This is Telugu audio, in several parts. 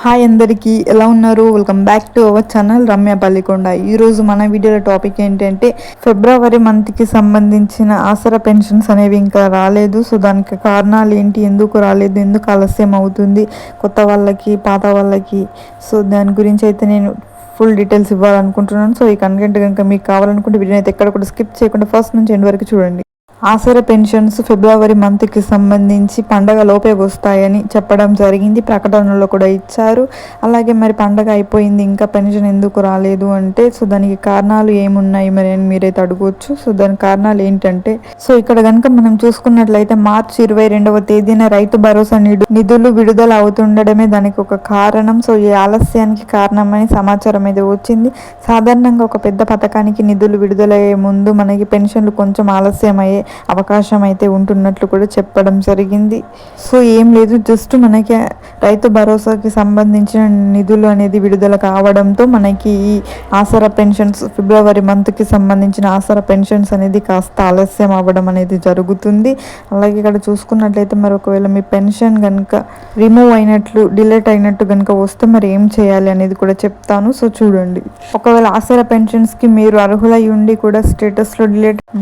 హాయ్ అందరికీ, ఎలా ఉన్నారు? Welcome back to our channel Ramya Pallikonda. ఈరోజు మన వీడియోలో టాపిక్ ఏంటంటే ఫిబ్రవరి మంత్కి సంబంధించిన ఆసరా పెన్షన్స్ అనేవి ఇంకా రాలేదు. సో దానికి కారణాలు ఏంటి, ఎందుకు రాలేదు, ఎందుకు ఆలస్యం అవుతుంది కొత్త వాళ్ళకి పాత వాళ్ళకి. సో దాని గురించి అయితే నేను ఫుల్ డీటెయిల్స్ ఇవ్వాలనుకుంటున్నాను. సో ఈ కంటెంట్ కనుక మీకు కావాలనుకుంటే వీడియో అయితే ఎక్కడ కూడా స్కిప్ చేయకుండా ఫస్ట్ నుంచి ఎండ్ వరకు చూడండి. ఆసరా పెన్షన్స్ ఫిబ్రవరి మంత్కి సంబంధించి పండగ లోపే వస్తాయని చెప్పడం జరిగింది, ప్రకటనలో కూడా ఇచ్చారు. అలాగే మరి పండగ అయిపోయింది ఇంకా పెన్షన్ ఎందుకు రాలేదు అంటే సో దానికి కారణాలు ఏమున్నాయి మరి అని మీరైతే అడగవచ్చు. సో దానికి కారణాలు ఏంటంటే సో ఇక్కడ కనుక మనం చూసుకున్నట్లయితే మార్చి 22వ తేదీన రైతు భరోసా నిధులు విడుదల అవుతుండడమే దానికి ఒక కారణం. సో ఈ ఆలస్యానికి కారణమని సమాచారం అయితే వచ్చింది. సాధారణంగా ఒక పెద్ద పథకానికి నిధులు విడుదలయ్యే ముందు మనకి పెన్షన్లు కొంచెం ఆలస్యం అయ్యే అవకాశం అయితే ఉంటున్నట్లు కూడా చెప్పడం జరిగింది. సో ఏం లేదు, జస్ట్ మనకి రైతు భరోసాకి సంబంధించిన నిధులు అనేది విడుదల కావడంతో మనకి ఈ ఆసరా పెన్షన్స్ ఫిబ్రవరి మంత్కి సంబంధించిన ఆసరా పెన్షన్స్ అనేది కాస్త ఆలస్యం అవ్వడం అనేది జరుగుతుంది. అలాగే ఇక్కడ చూసుకున్నట్లయితే మరి ఒకవేళ మీ పెన్షన్ కనుక రిమూవ్ అయినట్లు డిలీట్ అయినట్టు కనుక వస్తే మరి ఏం చేయాలి అనేది కూడా చెప్తాను. సో చూడండి, ఒకవేళ ఆసరా పెన్షన్స్కి మీరు అర్హులై ఉండి కూడా స్టేటస్లో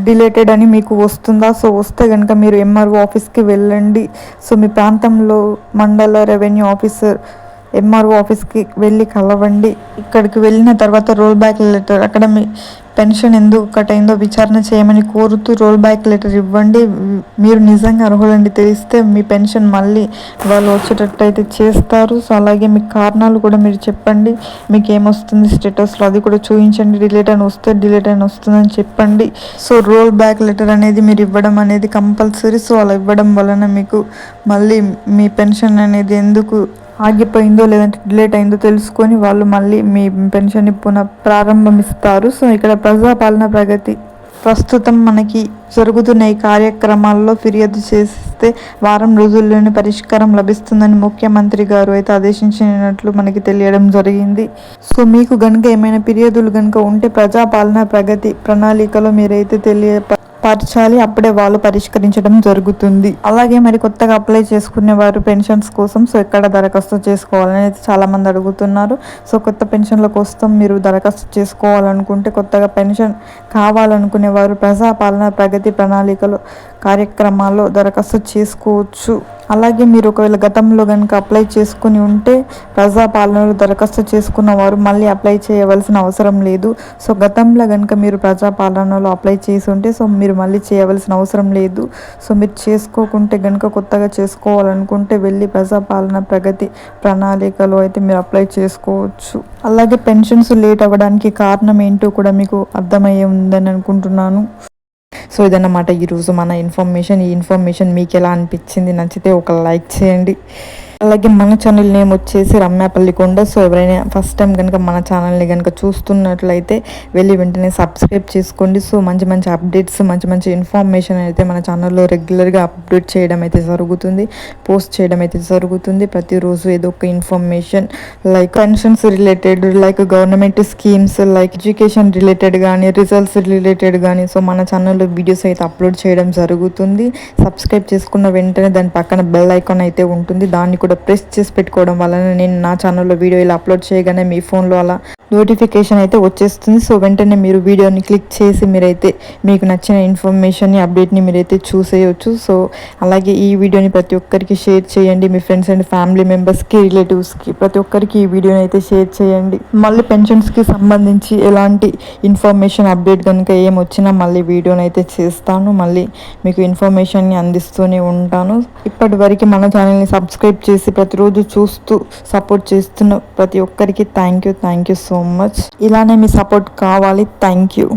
డిలేటెడ్ అని మీకు వస్తుందా? సో వస్తే కనుక మీరు ఎంఆర్ఓ ఆఫీస్కి వెళ్ళండి. సో మీ ప్రాంతంలో మండల రెవెన్యూ ఆఫీసర్ ఎంఆర్ఓ ఆఫీస్కి వెళ్ళి కలవండి. ఇక్కడికి వెళ్ళిన తర్వాత రోల్ బ్యాక్ లెటర్, అక్కడ మీ పెన్షన్ ఎందుకు కట్ అయిందో విచారణ చేయమని కోరుతూ రోల్ బ్యాక్ లెటర్ ఇవ్వండి. మీరు నిజంగా అర్హులండి తెలిస్తే మీ పెన్షన్ మళ్ళీ వాళ్ళు వచ్చేటట్టు అయితే చేస్తారు. సో అలాగే మీ కారణాలు కూడా మీరు చెప్పండి, మీకు ఏమొస్తుంది స్టేటస్లో అది కూడా చూపించండి. డిలీట్ అని వస్తే డిలీట్ అని వస్తుందని చెప్పండి. సో రోల్ బ్యాక్ లెటర్ అనేది మీరు ఇవ్వడం అనేది కంపల్సరీ. సో అలా ఇవ్వడం వలన మీకు మళ్ళీ మీ పెన్షన్ అనేది ఎందుకు ఆగిపోయిందో లేదంటే డిలేట్ అయిందో తెలుసుకొని వాళ్ళు మళ్ళీ మీ పెన్షన్ని ప్రారంభిస్తారు. సో ఇక్కడ ప్రజాపాలన ప్రగతి ప్రస్తుతం మనకి జరుగుతున్న ఈ కార్యక్రమాల్లో ఫిర్యాదు చేస్తే వారం రోజుల్లోనే పరిష్కారం లభిస్తుందని ముఖ్యమంత్రి గారు అయితే ఆదేశించినట్లు మనకి తెలియడం జరిగింది. సో మీకు కనుక ఏమైనా ఫిర్యాదులు కనుక ఉంటే ప్రజాపాలన ప్రగతి ప్రణాళికలో మీరైతే పరచాలి, అప్పుడే వాళ్ళు పరిష్కరించడం జరుగుతుంది. అలాగే మరి కొత్తగా అప్లై చేసుకునే వారు పెన్షన్స్ కోసం సో ఎక్కడ దరఖాస్తు చేసుకోవాలని అయితే చాలామంది అడుగుతున్నారు. సో కొత్త పెన్షన్ల కోసం మీరు దరఖాస్తు చేసుకోవాలనుకుంటే, కొత్తగా పెన్షన్ కావాలనుకునే వారు ప్రజాపాలన ప్రగతి ప్రణాళికలో కార్యక్రమాల్లో దరఖాస్తు చేసుకోవచ్చు. అలాగే మీరు ఒకవేళ గతంలో కనుక అప్లై చేసుకుని ఉంటే ప్రజాపాలనలో దరఖాస్తు చేసుకున్న వారు మళ్ళీ అప్లై చేయవలసిన అవసరం లేదు. సో గతంలో కనుక మీరు ప్రజాపాలనలో అప్లై చేసి ఉంటే సో మీరు మళ్ళీ చేయవలసిన అవసరం లేదు. సో మీరు చేసుకోకుంటే కనుక కొత్తగా చేసుకోవాలనుకుంటే వెళ్ళి ప్రజాపాలన ప్రగతి ప్రణాళికలో అయితే మీరు అప్లై చేసుకోవచ్చు. అలాగే పెన్షన్స్ లేట్ అవ్వడానికి కారణం ఏంటో కూడా మీకు అర్థమయ్యే ఉందని అనుకుంటున్నాను. సో ఇదన్నమాట ఈరోజు మన ఇన్ఫర్మేషన్. ఈ ఇన్ఫర్మేషన్ మీకు ఎలా అనిపించింది? నచ్చితే ఒక లైక్ చేయండి. అలాగే మన ఛానల్ నేమ్ వచ్చేసి రమ్య పల్లికొండ. సో ఎవరైనా ఫస్ట్ టైం కనుక మన ఛానల్ని కనుక చూస్తున్నట్లయితే వెళ్ళి వెంటనే సబ్స్క్రైబ్ చేసుకోండి. సో మంచి మంచి అప్డేట్స్, మంచి మంచి ఇన్ఫర్మేషన్ అయితే మన ఛానల్లో రెగ్యులర్గా అప్డేట్ చేయడం అయితే జరుగుతుంది, పోస్ట్ చేయడం అయితే జరుగుతుంది. ప్రతిరోజు ఏదో ఒక information like pensions related, like government schemes, like education related కానీ, రిజల్ట్స్ రిలేటెడ్ కానీ సో మన ఛానల్లో వీడియోస్ అయితే అప్లోడ్ చేయడం జరుగుతుంది. సబ్స్క్రైబ్ చేసుకున్న వెంటనే దాని పక్కన బెల్ ఐకాన్ అయితే ఉంటుంది, దాన్ని కూడా ప్రెస్ చేసి పెట్టుకోవడం వలన నేను నా ఛానల్లో వీడియో ఇలా అప్లోడ్ చేయగానే మీ ఫోన్లో అలా నోటిఫికేషన్ అయితే వచ్చేస్తుంది. సో వెంటనే మీరు వీడియోని క్లిక్ చేసి మీరైతే మీకు నచ్చిన ఇన్ఫర్మేషన్ని అప్డేట్ని మీరైతే చూసేయచ్చు. సో అలాగే ఈ వీడియోని ప్రతి ఒక్కరికి షేర్ చేయండి, మీ ఫ్రెండ్స్ అండ్ ఫ్యామిలీ మెంబర్స్కి, రిలేటివ్స్కి ప్రతి ఒక్కరికి ఈ వీడియోని అయితే షేర్ చేయండి. మళ్ళీ పెన్షన్స్కి సంబంధించి ఎలాంటి ఇన్ఫర్మేషన్ అప్డేట్ కనుక ఏమొచ్చినా మళ్ళీ వీడియోని అయితే చేస్తాను, మళ్ళీ మీకు ఇన్ఫర్మేషన్ని అందిస్తూనే ఉంటాను. ఇప్పటి వరకు మన ఛానల్ని సబ్స్క్రైబ్ చేసి ప్రతిరోజు చూస్తూ సపోర్ట్ చేస్తున్న ప్రతి ఒక్కరికి థ్యాంక్ యూ సో మచ్. ఇలానే మీ సపోర్ట్ కావాలి. Thank you.